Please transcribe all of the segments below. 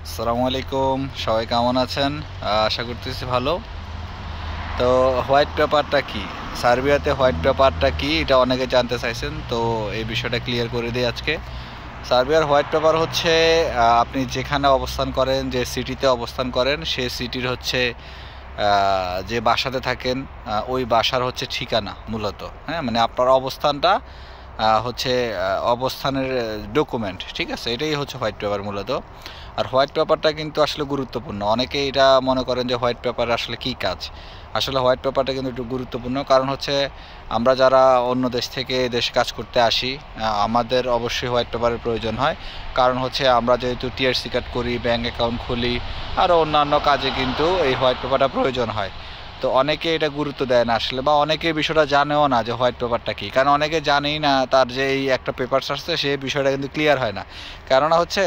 আসসালামু আলাইকুম, সবাই কেমন আছেন? আশা করতেছি ভালো। তো হোয়াইট পেপারটা কি, সার্বিয়াতে হোয়াইট পেপারটা কি, এটা অনেকে জানতে চাইছেন। তো এই বিষয়টা ক্লিয়ার করে দিই আজকে। সার্বিয়ার হোয়াইট পেপার হচ্ছে আপনি যেখানে অবস্থান করেন, যে সিটিতে অবস্থান করেন, সেই সিটির হচ্ছে যে বাসাতে থাকেন ওই বাসার হচ্ছে ঠিকানা মূলত। হ্যাঁ, মানে আপনার অবস্থানটা হচ্ছে অবস্থানের ডকুমেন্ট, ঠিক আছে? এটাই হচ্ছে হোয়াইট পেপার মূলত। আর হোয়াইট পেপারটা কিন্তু আসলে গুরুত্বপূর্ণ। অনেকে এটা মনে করেন যে হোয়াইট পেপার আসলে কী কাজ। আসলে হোয়াইট পেপারটা কিন্তু একটু গুরুত্বপূর্ণ, কারণ হচ্ছে আমরা যারা অন্য দেশ থেকে দেশে কাজ করতে আসি, আমাদের অবশ্যই হোয়াইট পেপারের প্রয়োজন হয়। কারণ হচ্ছে আমরা যেহেতু টিআরসি কার্ড করি, ব্যাঙ্ক অ্যাকাউন্ট খুলি, আরও অন্যান্য কাজে কিন্তু এই হোয়াইট পেপারটা প্রয়োজন হয়। তো অনেকে এটা গুরুত্ব দেয় না আসলে, বা অনেকে বিষয়টা জানেও না যে হোয়াইট পেপারটা কী। কারণ অনেকে জানেই না, তার যে এই একটা পেপারস আসছে সেই বিষয়টা কিন্তু ক্লিয়ার হয় না। কেননা হচ্ছে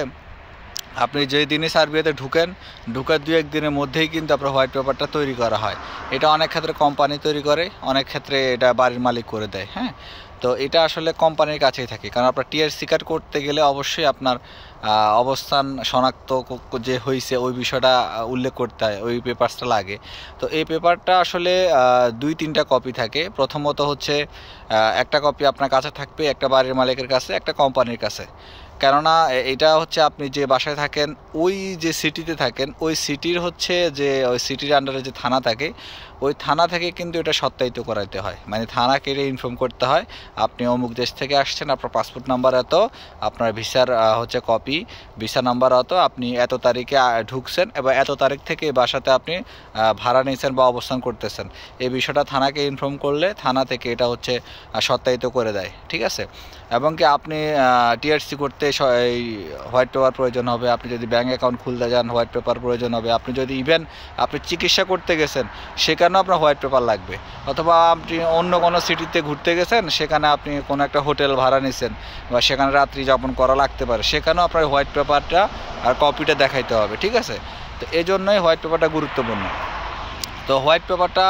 আপনি যেই দিনই সার্বিয়াতে ঢুকার 2-1 দিনের মধ্যেই কিন্তু আপনার হোয়াইট পেপারটা তৈরি করা হয়। এটা অনেক ক্ষেত্রে কোম্পানি তৈরি করে, অনেক ক্ষেত্রে এটা বাড়ির মালিক করে দেয়। হ্যাঁ, তো এটা আসলে কোম্পানির কাছেই থাকে। কারণ আপনার টিআরসি কার্ড করতে গেলে অবশ্যই আপনার অবস্থান শনাক্ত যে হয়েছে ওই বিষয়টা উল্লেখ করতে হয়, ওই পেপারসটা লাগে। তো এই পেপারটা আসলে 2-3টা কপি থাকে। প্রথমত হচ্ছে একটা কপি আপনার কাছে থাকবে, একটা বাড়ির মালিকের কাছে, একটা কোম্পানির কাছে। কেননা এটা হচ্ছে আপনি যে বাসায় থাকেন, ওই যে সিটিতে থাকেন, ওই সিটির হচ্ছে যে ওই সিটির আন্ডারে যে থানা থাকে, ওই থানা থেকে কিন্তু এটা সত্যায়িত করাইতে হয়। মানে থানাকে এটা ইনফর্ম করতে হয় আপনি অমুক দেশ থেকে আসছেন, আপনার পাসপোর্ট নাম্বার এত, আপনার ভিসার হচ্ছে কপি, ভিসা নাম্বার অত, আপনি এত তারিখে ঢুকছেন এবং এত তারিখ থেকে এই বাসাতে আপনি ভাড়া নিয়েছেন বা অবস্থান করতেছেন। এই বিষয়টা থানাকে ইনফর্ম করলে থানা থেকে এটা হচ্ছে সত্যায়িত করে দেয়, ঠিক আছে? এবং কি আপনি টিআরসি করতে এই হোয়াইট পেপার প্রয়োজন হবে। আপনি যদি ব্যাঙ্ক অ্যাকাউন্ট খুলতে যান, হোয়াইট পেপার প্রয়োজন হবে। আপনি যদি ইভেন আপনি চিকিৎসা করতে গেছেন, সেখানেও আপনার হোয়াইট পেপার লাগবে। অথবা আপনি অন্য কোনো সিটিতে ঘুরতে গেছেন, সেখানে আপনি কোনো একটা হোটেল ভাড়া নিয়েছেন বা সেখানে রাত্রি যাপন করা লাগতে পারে, সেখানেও আপনার হোয়াইট পেপারটা আর কপিটা দেখাইতে হবে, ঠিক আছে? তো এই জন্যই হোয়াইট পেপারটা গুরুত্বপূর্ণ। তো হোয়াইট পেপারটা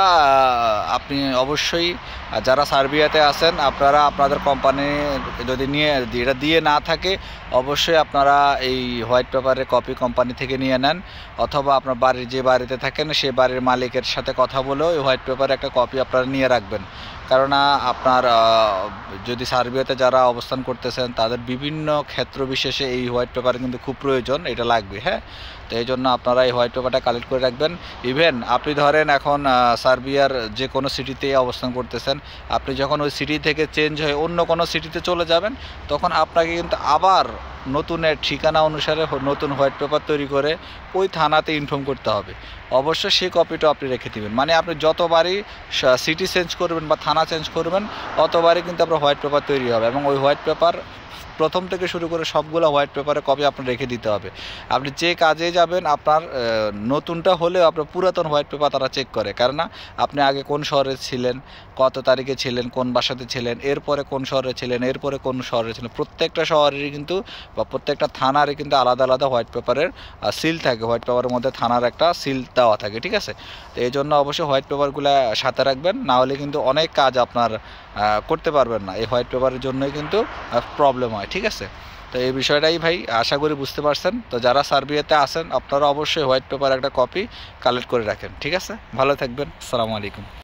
আপনি অবশ্যই যারা সার্বিয়াতে আছেন, আপনারা আপনাদের কোম্পানি যদি এটা দিয়ে না থাকে, অবশ্যই আপনারা এই হোয়াইট পেপারের কপি কোম্পানি থেকে নিয়ে নেন। অথবা আপনার যে বাড়িতে থাকেন সেই বাড়ির মালিকের সাথে কথা বলেও এই হোয়াইট পেপারের একটা কপি আপনারা নিয়ে রাখবেন। কেননা আপনার যদি সার্বিয়াতে যারা অবস্থান করতেছেন, তাদের বিভিন্ন ক্ষেত্র বিশেষে এই হোয়াইট পেপার কিন্তু খুব প্রয়োজন, এটা লাগবে। হ্যাঁ, তো এই জন্য আপনারা এই হোয়াইট পেপারটা কালেক্ট করে রাখবেন। ইভেন আপনি ধরেন এখন সার্বিয়ার যে কোনো সিটিতে অবস্থান করতেছেন, আপনি যখন ওই সিটি থেকে চেঞ্জ হয়ে অন্য কোনো সিটিতে চলে যাবেন, তখন আপনাকে কিন্তু আবার নতুনের ঠিকানা অনুসারে নতুন হোয়াইট পেপার তৈরি করে ওই থানাতে ইনফর্ম করতে হবে। অবশ্যই সেই কপিটা আপনি রেখে দেবেন। মানে আপনি যতবারই সিটি চেঞ্জ করবেন বা থানা চেঞ্জ করবেন, ততবারই কিন্তু আপনার হোয়াইট পেপার তৈরি হবে। এবং ওই হোয়াইট পেপার প্রথম থেকে শুরু করে সবগুলো হোয়াইট পেপারে কপি আপনার রেখে দিতে হবে। আপনি যে কাজে যাবেন, আপনার নতুনটা হলেও আপনার পুরাতন হোয়াইট পেপার তারা চেক করে। কেননা আপনি আগে কোন শহরে ছিলেন, কত তারিখে ছিলেন, কোন বাসাতে ছিলেন, এরপরে কোন শহরে ছিলেন, এরপরে কোন শহরে ছিলেন, প্রত্যেকটা শহরেরই কিন্তু বা প্রত্যেকটা থানারই কিন্তু আলাদা আলাদা হোয়াইট পেপারের সিল থাকে। হোয়াইট পেপারের মধ্যে থানার একটা সিল দেওয়া থাকে, ঠিক আছে? তো এই জন্য অবশ্যই হোয়াইট পেপারগুলো সাথে রাখবেন, না হলে কিন্তু অনেক কাজ আপনার করতে পারবেন না। এই হোয়াইট পেপারের জন্যই কিন্তু প্রবলেম হয়, ঠিক আছে? তো এই বিষয়টাই ভাই আশা করি বুঝতে পারছেন। তো যারা সার্বিয়াতে আছেন, আপনারা অবশ্যই হোয়াইট পেপার একটা কপি কালেক্ট করে রাখেন, ঠিক আছে? ভালো থাকবেন। আসসালামু আলাইকুম।